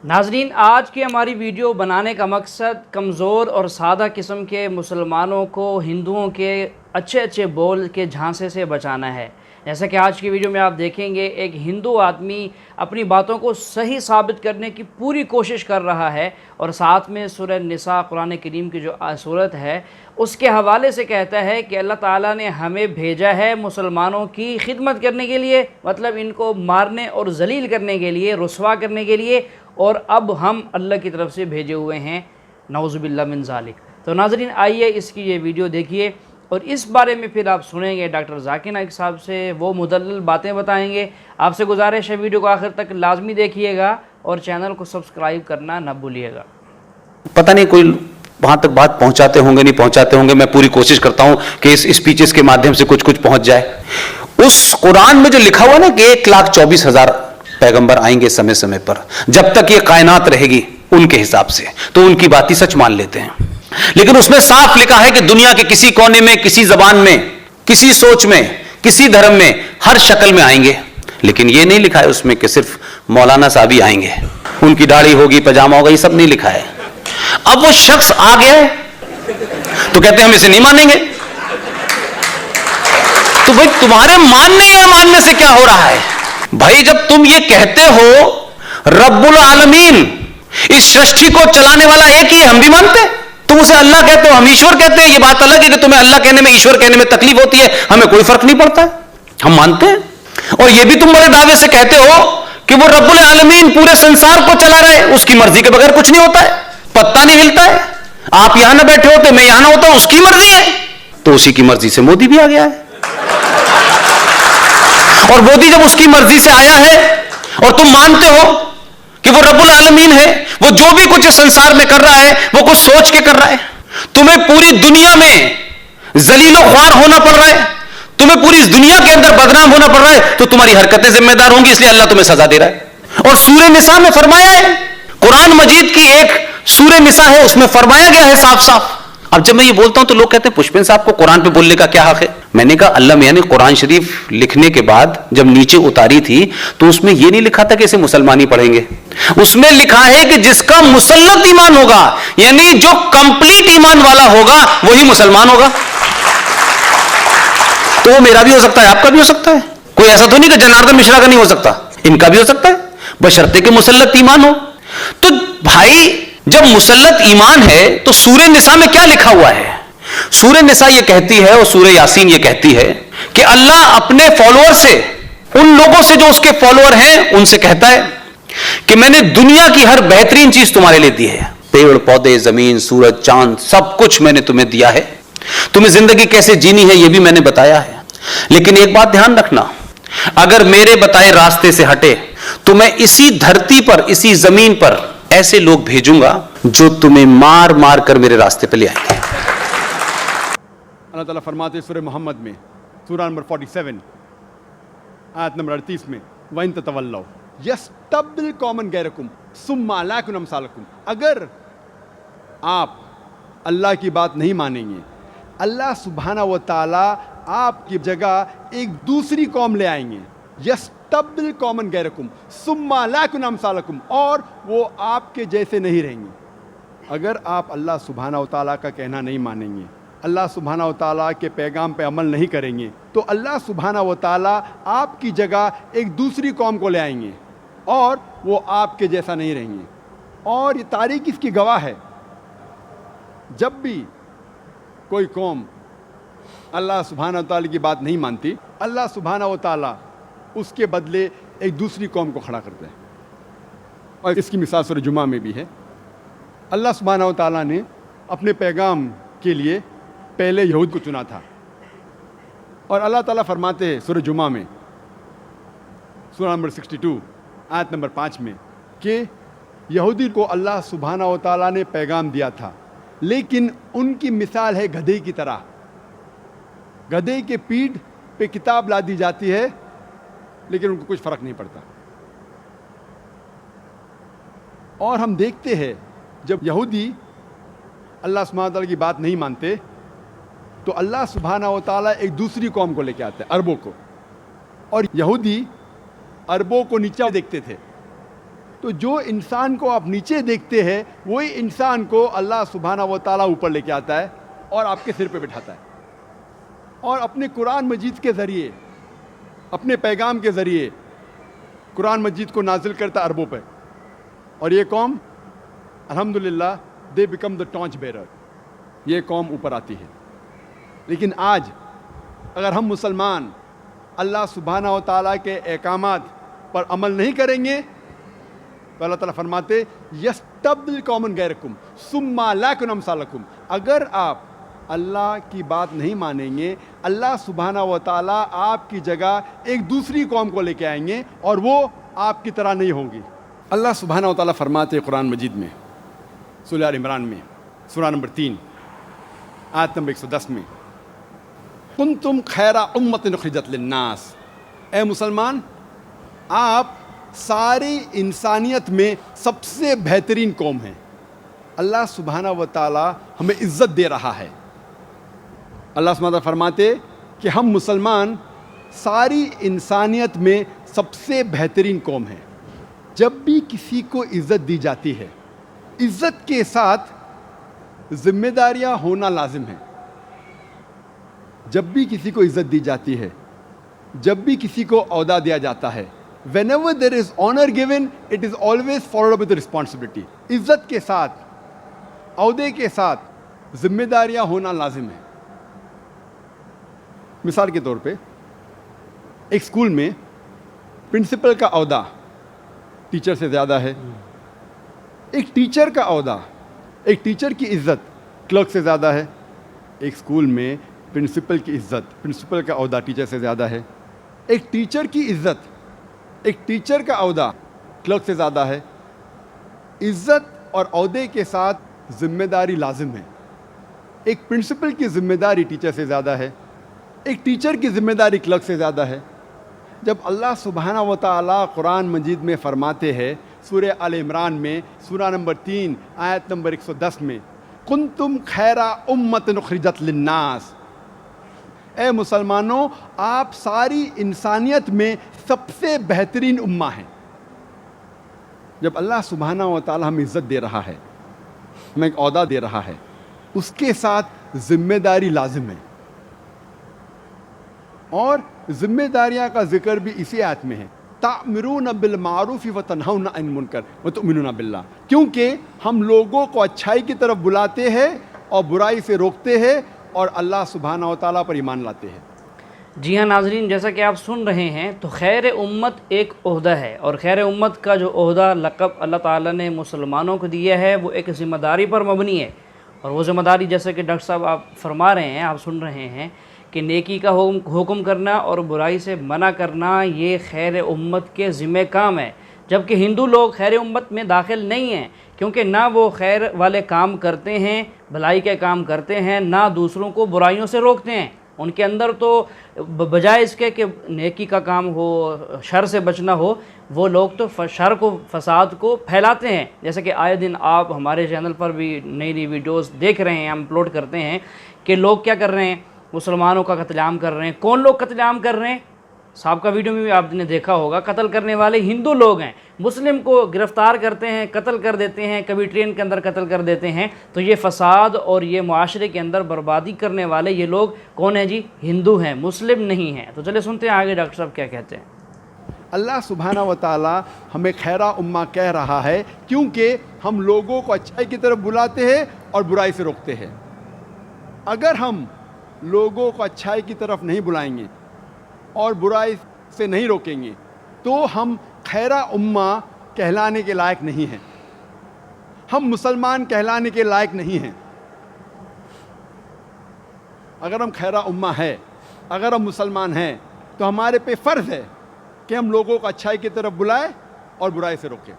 ناظرین، آج کی ہماری ویڈیو بنانے کا مقصد کمزور اور سادہ قسم کے مسلمانوں کو ہندوؤں کے اچھے بول کے جھانسے سے بچانا ہے۔ جیسا کہ آج کی ویڈیو میں آپ دیکھیں گے، ایک ہندو آدمی اپنی باتوں کو صحیح ثابت کرنے کی پوری کوشش کر رہا ہے اور ساتھ میں سورہ نساء قرآن کریم کی جو صورت ہے اس کے حوالے سے کہتا ہے کہ اللہ تعالیٰ نے ہمیں بھیجا ہے مسلمانوں کی خدمت کرنے کے لیے، مطلب ان کو مارنے اور ذلیل کرنے کے لیے، رسوا کرنے کے لیے، اور اب ہم اللہ کی طرف سے بھیجے ہوئے ہیں، نعوذ باللہ من ذالک۔ تو ناظرین، آئیے اس کی یہ ویڈیو دیکھیے اور اس بارے میں پھر آپ سنیں گے ڈاکٹر ذاکر نائک صاحب سے، وہ مدلل باتیں بتائیں گے۔ آپ سے گزارش ہے ویڈیو کو آخر تک لازمی دیکھیے گا اور چینل کو سبسکرائب کرنا نہ بھولیے گا۔ پتہ نہیں کوئی وہاں تک بات پہنچاتے ہوں گے نہیں پہنچاتے ہوں گے، میں پوری کوشش کرتا ہوں کہ اس اسپیچز کے مادھیم سے کچھ پہنچ جائے۔ اس قرآن میں جو لکھا ہوا نا کہ 1,24,000 پیغمبر آئیں گے سمے پر، جب تک یہ کائنات رہے گی ان کے حساب سے، تو ان کی بات ہی سچ مان لیتے ہیں۔ لیکن اس میں صاف لکھا ہے کہ دنیا کے کسی کونے میں، کسی زبان میں، کسی سوچ میں، کسی دھرم میں، ہر شکل میں آئیں گے۔ لیکن یہ نہیں لکھا ہے اس میں کہ صرف مولانا صاحب ہی آئیں گے، ان کی داڑھی ہوگی، پاجامہ ہوگا، یہ سب نہیں لکھا ہے۔ اب وہ شخص آ گیا ہے تو کہتے ہیں ہم اسے نہیں مانیں گے۔ تو بھائی تمہارے ماننے یا ماننے سے کیا ہو رہا ہے؟ بھائی جب تم یہ کہتے ہو رب العالمین، اس سرشٹی کو چلانے والا ایک ہی ہے، ہم بھی مانتے ہیں، تم اسے اللہ کہتے ہو، ہم ایشور کہتے ہیں۔ یہ بات الگ ہے کہ تمہیں اللہ کہنے میں، ایشور کہنے میں تکلیف ہوتی ہے، ہمیں کوئی فرق نہیں پڑتا ہے، ہم مانتے ہیں۔ اور یہ بھی تم بڑے دعوے سے کہتے ہو کہ وہ رب العالمین پورے سنسار کو چلا رہے، اس کی مرضی کے بغیر کچھ نہیں ہوتا ہے، پتہ نہیں ہلتا ہے۔ آپ یہاں نہ بیٹھے ہوتے، میں یہاں نہ ہوتا ہوں، اس کی مرضی ہے۔ تو اسی کی مرضی سے مودی بھی آ گیا ہے، اور مودی جب اس کی مرضی سے آیا ہے اور تم مانتے ہو کہ وہ رب العالمین ہے، وہ جو بھی کچھ سنسار میں کر رہا ہے وہ کچھ سوچ کے کر رہا ہے، تمہیں پوری دنیا میں ذلیل و خوار ہونا پڑ رہا ہے، تمہیں پوری اس دنیا کے اندر بدنام ہونا پڑ رہا ہے، تو تمہاری حرکتیں ذمہ دار ہوں گی، اس لیے اللہ تمہیں سزا دے رہا ہے۔ اور سورہ نساء میں فرمایا ہے، قرآن مجید کی ایک سورہ نساء ہے، اس میں فرمایا گیا ہے صاف صاف۔ اب جب میں یہ بولتا ہوں تو لوگ کہتے ہیں پشپن صاحب کو قرآن پہ بولنے کا کیا حق ہے؟ میں نے کہا اللہ میاں نے قرآن شریف لکھنے کے بعد جب نیچے اتاری تھی تو اس میں یہ نہیں لکھا تھا کہ اسے مسلمان ہی پڑھیں گے، اس میں لکھا ہے کہ جس کا مسلط ایمان ہوگا، یعنی جو کمپلیٹ ایمان والا ہوگا وہی مسلمان ہوگا۔ تو وہ میرا بھی ہو سکتا ہے، آپ کا بھی ہو سکتا ہے، کوئی ایسا تو نہیں کہ جناردن مشرا کا نہیں ہو سکتا، ان کا بھی ہو سکتا ہے، بشرطے کہ مسلط ایمان ہو۔ تو بھائی جب مسلط ایمان ہے تو سورہ نساء میں کیا لکھا ہوا ہے؟ سورہ نساء یہ کہتی ہے اور سورہ یاسین یہ کہتی ہے کہ اللہ اپنے فالوور سے، ان لوگوں سے جو اس کے فالوور ہیں، ان سے کہتا ہے کہ میں نے دنیا کی ہر بہترین چیز تمہارے لیے دی ہے، پیڑ پودے، زمین، سورج، چاند، سب کچھ میں نے تمہیں دیا ہے، تمہیں زندگی کیسے جینی ہے یہ بھی میں نے بتایا ہے۔ لیکن ایک بات دھیان رکھنا، اگر میرے بتائے راستے سے ہٹے تو میں اسی دھرتی پر، اسی زمین پر ایسے لوگ بھیجوں گا جو تمہیں مار مار کر میرے راستے پہ لے آئیں گے۔ اللہ تعالیٰ فرماتے ہیں سورہ محمد میں، سورہ نمبر 47 آیت نمبر 38 میں، وَإِن تَتَوَلَّوْا يَسْتَبْدِلْ قَوْمًا غَيْرَكُمْ ثُمَّ لَا يَكُونُوا أَمْثَالَكُمْ۔ اگر آپ اللہ کی بات نہیں مانیں گے، اللہ سبحانہ و تعالیٰ آپ کی جگہ ایک دوسری قوم لے آئیں گے، یستبدل قومًا غیرکم ثم لا یکونوا امثالکم، اور وہ آپ کے جیسے نہیں رہیں گے۔ اگر آپ اللہ سبحانہ و تعالیٰ کا کہنا نہیں مانیں گے، اللہ سبحانہ و تعالیٰ کے پیغام پہ عمل نہیں کریں گے، تو اللہ سبحانہ و تعالیٰ آپ کی جگہ ایک دوسری قوم کو لے آئیں گے اور وہ آپ کے جیسا نہیں رہیں گے۔ اور یہ تاریخ اس کی گواہ ہے، جب بھی کوئی قوم اللہ سبحانہ و تعالیٰ کی بات نہیں مانتی، اللہ سبحانہ و تعالیٰ اس کے بدلے ایک دوسری قوم کو کھڑا کرتا ہے۔ اور اس کی مثال سورہ جمعہ میں بھی ہے، اللہ سبحانہ و تعالیٰ نے اپنے پیغام کے لیے پہلے یہود کو چنا تھا، اور اللہ تعالیٰ فرماتے ہیں سورہ جمعہ میں، سورہ نمبر 62 آیت نمبر 5 میں، کہ یہودی کو اللہ سبحانہ و تعالیٰ نے پیغام دیا تھا، لیکن ان کی مثال ہے گدھے کی طرح، گدھے کے پیٹھ پہ کتاب لا دی جاتی ہے لیکن ان کو کچھ فرق نہیں پڑتا۔ اور ہم دیکھتے ہیں جب یہودی اللہ سبحانہ تعالیٰ کی بات نہیں مانتے تو اللہ سبحانہ و تعالیٰ ایک دوسری قوم کو لے کے آتے ہیں، عربوں کو، اور یہودی عربوں کو نیچا دیکھتے تھے، تو تو جو انسان کو آپ نیچے دیکھتے ہیں وہی انسان کو اللہ سبحانہ و تعالیٰ اوپر لے کے آتا ہے اور آپ کے سر پہ بٹھاتا ہے، اور اپنے قرآن مجید کے ذریعے، اپنے پیغام کے ذریعے قرآن مجید کو نازل کرتا عربوں پہ، اور یہ قوم الحمدللہ they become the torch bearer, یہ قوم اوپر آتی ہے۔ لیکن آج اگر ہم مسلمان اللہ سبحانہ و تعالیٰ کے احکامات پر عمل نہیں کریں گے تو اللہ تعالیٰ فرماتے یستبدل قوما غیرکم ثم لا یکونوا امثالکم، اگر آپ اللہ کی بات نہیں مانیں گے اللہ سبحانہ و تعالیٰ آپ کی جگہ ایک دوسری قوم کو لے کے آئیں گے اور وہ آپ کی طرح نہیں ہوں گی۔ اللہ سبحانہ و تعالیٰ فرماتے قرآن مجید میں سورہ آل عمران میں سورہ نمبر 3 آیت نمبر 110 میں، کنتم خیر امۃ اخرجت للناس، اے مسلمان آپ ساری انسانیت میں سب سے بہترین قوم ہیں۔ اللہ سبحانہ و تعالیٰ ہمیں عزت دے رہا ہے۔ اللہ سبحانہ و تعالیٰ فرماتے کہ ہم مسلمان ساری انسانیت میں سب سے بہترین قوم ہیں۔ جب بھی کسی کو عزت دی جاتی ہے، عزت کے ساتھ ذمہ داریاں ہونا لازم ہے۔ جب بھی کسی کو عزت دی جاتی ہے، جب بھی کسی کو عہدہ دیا جاتا ہے، whenever there is honor given, it is always followed up with responsibility۔ عزت کے ساتھ، عہدے کے ساتھ ذمہ داریاں ہونا لازم ہے۔ مثال کے طور پہ ایک اسکول میں پرنسپل کا عہدہ ٹیچر سے زیادہ ہے، ایک ٹیچر کا عہدہ، ایک ٹیچر کی عزت کلرک سے زیادہ ہے۔ ایک اسکول میں پرنسپل کی عزت، پرنسپل کا عہدہ ٹیچر سے زیادہ ہے۔ ایک ٹیچر کی عزت، ایک ٹیچر کا عہدہ کلرک سے زیادہ ہے۔ عزت اور عہدے کے ساتھ ذمہ داری لازم ہے۔ ایک پرنسپل کی ذمہ داری ٹیچر سے زیادہ ہے، ایک ٹیچر کی ذمہ داری کلرک سے زیادہ ہے۔ جب اللہ سبحانہ و تعالیٰ قرآن مجید میں فرماتے ہیں سورہ آل عمران میں سورہ نمبر 3 آیت نمبر 110 میں، کنتم خیر امۃ اخرجت للناس، اے مسلمانوں آپ ساری انسانیت میں سب سے بہترین امہ ہیں۔ جب اللہ سبحانہ و تعالیٰ ہمیں عزت دے رہا ہے، ہمیں ایک عہدہ دے رہا ہے، اس کے ساتھ ذمہ داری لازم ہے، اور ذمہ داریاں کا ذکر بھی اسی آیت میں ہے، تأمرون بالمعروف وتنہون عن المنکر وتؤمنون باللہ، کیونکہ ہم لوگوں کو اچھائی کی طرف بلاتے ہیں اور برائی سے روکتے ہیں اور اللہ سبحانہ و تعالیٰ پر ایمان لاتے ہیں۔ جی ہاں ناظرین، جیسا کہ آپ سن رہے ہیں تو خیر امت ایک عہدہ ہے، اور خیر امت کا جو عہدہ لقب اللہ تعالیٰ نے مسلمانوں کو دیا ہے وہ ایک ذمہ داری پر مبنی ہے، اور وہ ذمہ داری جیسا کہ ڈاکٹر صاحب آپ فرما رہے ہیں، آپ سن رہے ہیں کہ نیکی کا حکم کرنا اور برائی سے منع کرنا یہ خیر امت کے ذمہ کام ہے، جبکہ ہندو لوگ خیر امت میں داخل نہیں ہیں، کیونکہ نہ وہ خیر والے کام کرتے ہیں، بھلائی کے کام کرتے ہیں، نہ دوسروں کو برائیوں سے روکتے ہیں۔ ان کے اندر تو بجائے اس کے کہ نیکی کا کام ہو، شر سے بچنا ہو، وہ لوگ تو شر کو، فساد کو پھیلاتے ہیں، جیسا کہ آئے دن آپ ہمارے چینل پر بھی نئی نئی ویڈیوز دیکھ رہے ہیں، ہم اپلوڈ کرتے ہیں کہ لوگ کیا کر رہے ہیں، مسلمانوں کا قتل عام کر رہے ہیں۔ کون لوگ قتل عام کر رہے ہیں؟ صاحب کا ویڈیو میں بھی آپ نے دیکھا ہوگا، قتل کرنے والے ہندو لوگ ہیں، مسلم کو گرفتار کرتے ہیں، قتل کر دیتے ہیں، کبھی ٹرین کے اندر قتل کر دیتے ہیں۔ تو یہ فساد اور یہ معاشرے کے اندر بربادی کرنے والے یہ لوگ کون ہیں جی؟ ہندو ہیں، مسلم نہیں ہیں۔ تو چلے سنتے ہیں آگے ڈاکٹر صاحب کیا کہتے ہیں۔ اللہ سبحانہ و تعالیٰ ہمیں خیرہ امہ کہہ رہا ہے کیونکہ ہم لوگوں کو اچھائی کی طرف بلاتے ہیں اور برائی سے روکتے ہیں۔ اگر ہم لوگوں کو اچھائی کی طرف نہیں بلائیں گے اور برائی سے نہیں روکیں گے تو ہم خیرہ امہ کہلانے کے لائق نہیں ہیں، ہم مسلمان کہلانے کے لائق نہیں ہیں۔ اگر ہم خیرہ امہ ہے، اگر ہم مسلمان ہیں تو ہمارے پہ فرض ہے کہ ہم لوگوں کو اچھائی کی طرف بلائیں اور برائی سے روکیں۔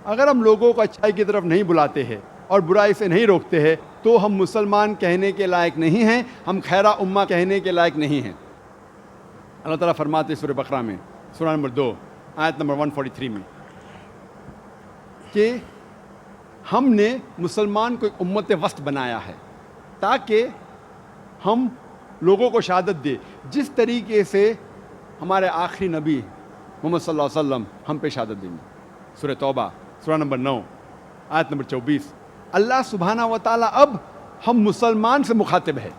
اگر ہم لوگوں کو اچھائی کی طرف نہیں بلاتے ہیں اور برائی سے نہیں روکتے ہیں تو ہم مسلمان کہنے کے لائق نہیں ہیں، ہم خیرہ امہ کہنے کے لائق نہیں ہیں۔ اللہ تعالیٰ فرماتے ہیں سورہ بقرہ میں سورہ نمبر 2 آیت نمبر 143 میں کہ ہم نے مسلمان کو ایک امت وسط بنایا ہے تاکہ ہم لوگوں کو شہادت دے جس طریقے سے ہمارے آخری نبی محمد صلی اللہ علیہ وسلم ہم پہ شہادت دیں گے۔ سورہ توبہ سورہ نمبر 9 آیت نمبر 24. اللہ سبحانہ و تعالیٰ اب ہم مسلمان سے مخاطب ہے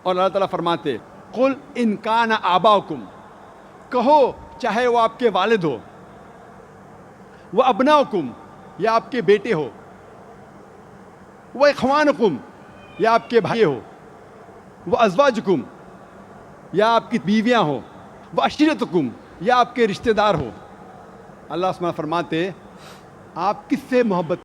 اور اللہ تعالیٰ فرماتے قل ان کان آباؤکم، کہو چاہے وہ آپ کے والد ہو، وہ ابناؤکم یا آپ کے بیٹے ہو، وہ اخوانکم یا آپ کے بھائی ہو، وہ ازواجکم یا آپ کی بیویاں ہو، وہ عشیرتکم یا آپ کے رشتہ دار ہو. اللہ سبحانہ فرماتے آپ کس سے محبت